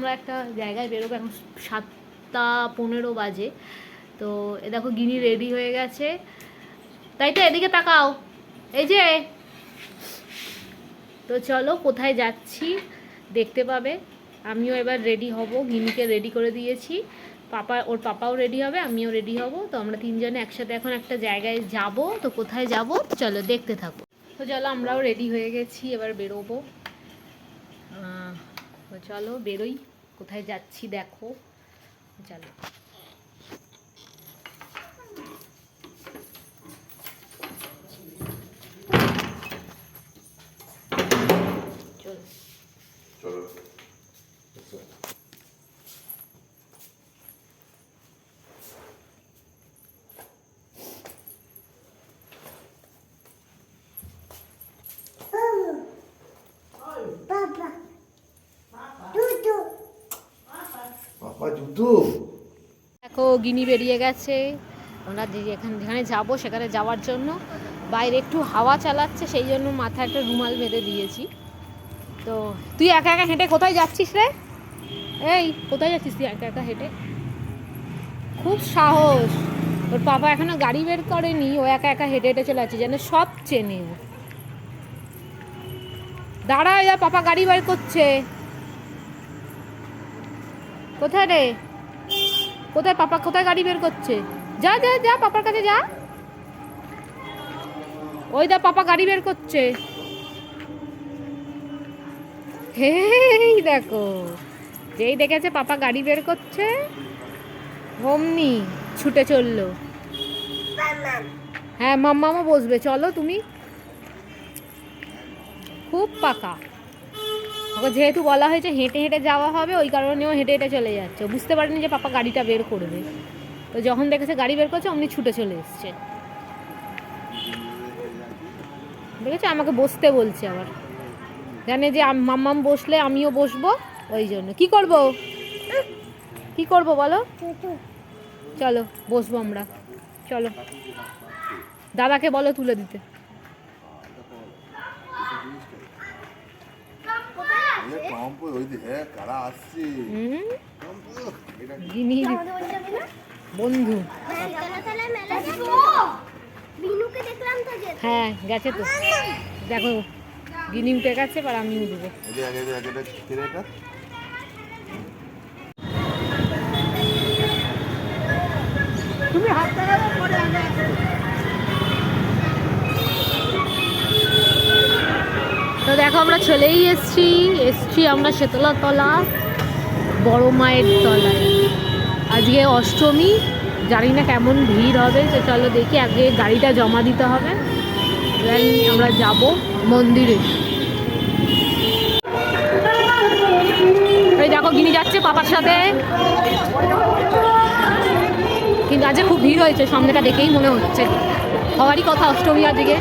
আমরা একটা জায়গায় বেরোবো, এখন 7:15 বাজে। তো এ দেখো গিনি রেডি হয়ে গেছে, তাই তো? এদিকে তাকাও, এই যে। তো চলো কোথায় যাচ্ছি দেখতে পাবে। আমিও এবার রেডি হব, গিনিকে রেডি করে দিয়েছি, ওর পাপাও রেডি হবে, আমিও রেডি হব। তো আমরা তিনজনে একসাথে এখন একটা জায়গায় যাব। তো কোথায় যাব চলো দেখতে থাকো। তো চলো আমরাও রেডি হয়ে গেছি, এবার বেরোবো। তো চলো বেরোই, কোথায় যাচ্ছি দেখো, চলো। দেখো গিনি বেরিয়ে গেছে। আমরা যেখানে যাবো সেখানে যাওয়ার জন্য বাইরে একটু হাওয়া চালাচ্ছে, সেই জন্য মাথায় একটা রুমাল বেঁধে দিয়েছি। তো তুই একা একা হেঁটে কোথায় যাচ্ছিস রে? এই কোথায় যাচ্ছিস তুই একা একা হেঁটে? খুব সাহস ওর। পাপা এখনো গাড়ি বের করেনি, ও একা একা হেঁটে হেঁটে চলে যাচ্ছে, যেন সব চেনে। দাঁড়া, এবার পাপা গাড়ি বের করছে। কোথায় রে? কোথায় পাপা, কোথায় গাড়ি বের করছে? যা যা যা, পাপার কাছে যা। ওই দা পাপা গাড়ি বের করছে। হেই দেখো, যেই দেখেছে পাপা গাড়ি বের করছে অমনি ছুটে চললো। হ্যাঁ মাম্মামও বসবে, চলো তুমি। খুব পাকা। ওকে যেহেতু বলা হয়েছে হেঁটে হেঁটে যাওয়া হবে, ওই কারণেও হেঁটে হেঁটে চলে যাচ্ছে। বুঝতে পারেনি যে পাপা গাড়িটা বের করবে, তো যখন দেখেছে গাড়ি বের করছে অমনি ছুটে চলে এসছে। দেখেছো, আমাকে বসতে বলছে আবার, জানে যে মাম্মাম বসলে আমিও বসবো, ওই জন্য। কি করব, কি করব বলো? চলো বসবো আমরা, চলো। দাদাকে বলো তুলে দিতে। বন্ধু হ্যাঁ গেছে তো, দেখো গিনি উঠে গেছে, এবার আমি উঠবো। তুমি হাত লাগাবে পরে। তো দেখো আমরা চলেই এসছি আমরা শেতলা তলা, বড় মায়ের তলায়। আজকে অষ্টমী, জানি না কেমন ভিড় হবে। তো চলো দেখি, আগে গাড়িটা জমা দিতে হবে, আমরা যাব মন্দিরে। এই দেখো গিনি যাচ্ছে পাপার সাথে, কিন্তু আজকে খুব ভিড় হয়েছে, সামনেটা দেখেই মনে হচ্ছে। হওয়ারই কথা অষ্টমী আজকে।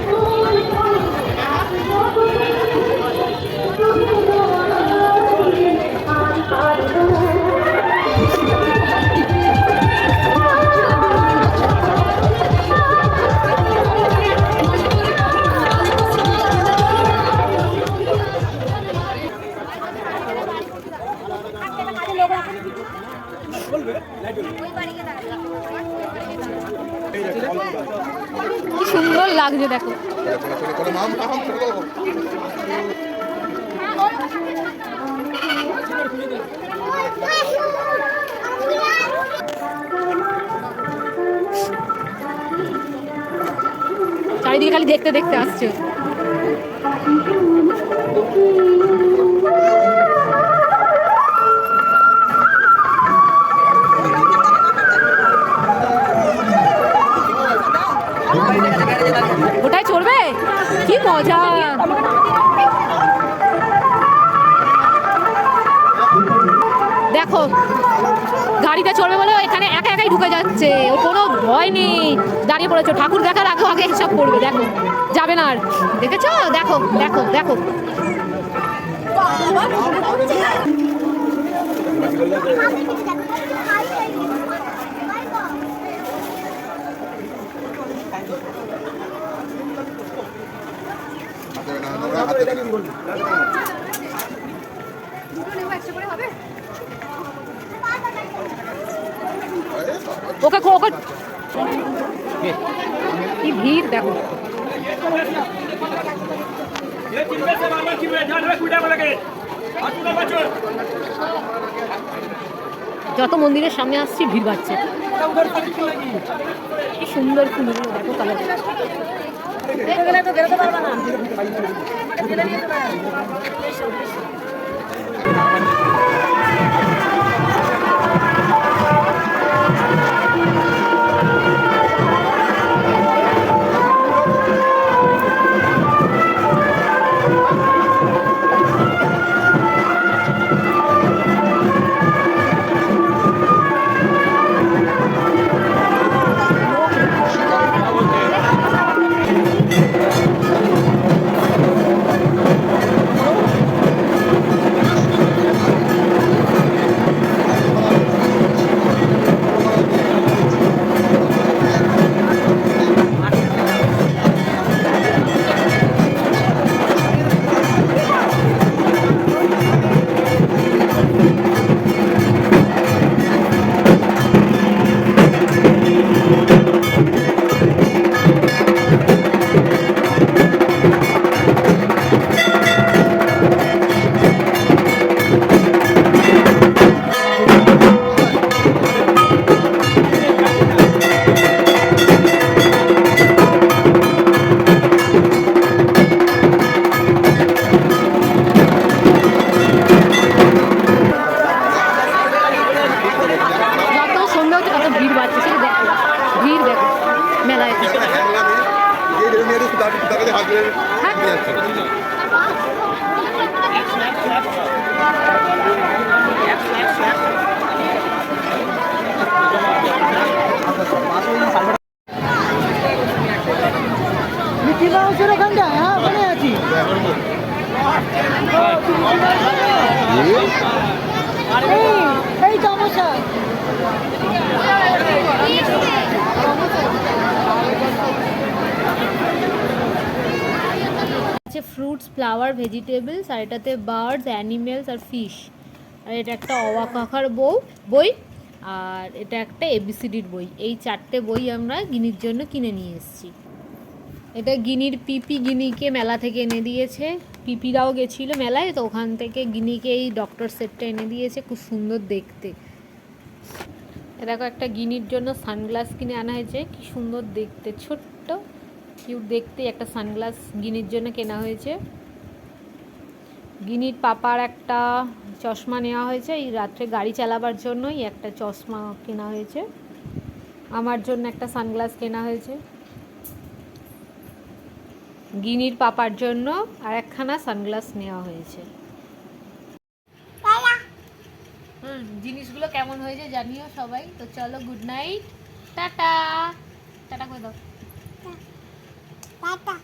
কি সুন্দর লাগছে দেখো। চারিদিকে খালি দেখতে দেখতে আসছে। ওটাই চড়বে, কি মজা। দেখো গাড়িতে চড়বে বলে এখানে একা একাই ঢুকে যাচ্ছে, ও কোনো ভয় নেই, দাঁড়িয়ে পড়েছো। ঠাকুর দেখার আগে আগে সব করবে, দেখো যাবে না আর। দেখেছো, দেখো দেখো দেখো। ওকে ওকে কি ভিড় দেখো। যত মন্দিরের সামনে আসছি ভিড় বাড়ছে। কি সুন্দর ফুলগুলো দেখো কালার। ফ্রুটস, ফ্লাওয়ার, ভেজিটেবলস, আর এটাতে বার্ডস, অ্যানিমেলস আর ফিশ। আর এটা একটা অবাক আঁকার বই, আর এটা একটা এবিসিডির বই। এই 4টে বই আমরা গিনির জন্য কিনে নিয়ে এসেছি। এটা গিনির পিপি গিনিকে মেলা থেকে এনে দিয়েছে। পিপিরাও গেছিলো মেলায়, তো ওখান থেকে গিনিকে এই ডক্টর সেটটা এনে দিয়েছে, খুব সুন্দর দেখতে। এরকম একটা গিনির জন্য সানগ্লাস কিনে আনা হয়েছে, কি সুন্দর দেখতে, ছোট্ট কিউট দেখতে একটা সানগ্লাস গিনির জন্য কেনা হয়েছে। গিনির পাপার একটা চশমা নেওয়া হয়েছে, এই রাত্রে গাড়ি চালাবার জন্যই একটা চশমা কেনা হয়েছে। আমার জন্য একটা সানগ্লাস কেনা হয়েছে। গিনির পাপার জন্য আর একখানা সানগ্লাস নেওয়া হয়েছে। জিনিসগুলো কেমন হয়েছে জানিও সবাই। তো চলো, গুড নাইট, টাটা। টাটা করে দাও। টাটা।